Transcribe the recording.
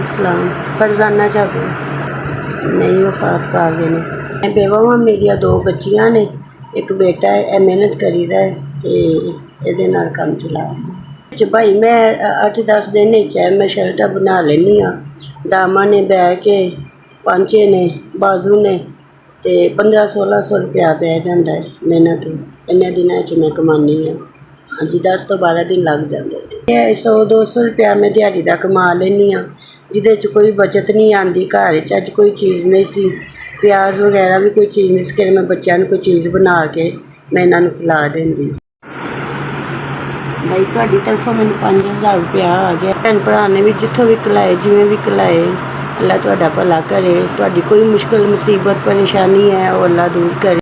इस्लाम फरजाना जागो नहीं वफात पा गए ने। मैं बेवा हाँ, मेरिया दो बच्चियां ने, एक बेटा है, ए मेहनत करीदा है ते इहदे नाल काम चला भाई। मैं 8-10 दिन है मैं शर्टां बना लैनी हाँ। दामा ने बह के 5 ने बाजू ने ते 1500-1600 रुपया पै जाता है मेहनत। इन्ने दिनों मैं कमानी हाँ। हाँ जी, 10 तो 12 दिन लग जाते। 100-200 रुपया मैं दिहाड़ी का कमा लैनी हाँ, जिदे च कोई बचत नहीं आती। घर अज कोई चीज़ नहीं सी, प्याज वगैरह भी कोई चीज़ नहीं सी, मैं बच्चों को कोई चीज़ बना के मैं इन्हों खिला देंदी। भाई तुहाडी तरफों मैनूं 5000 रुपया आ गया। भैन भरा ने भी जिथों भी कलाए, जिवें भी कलाए, अल्लाह तुहाडा भला करे। तुहाडी कोई मुश्किल मुसीबत परेशानी है वो अल्लाह दूर करे।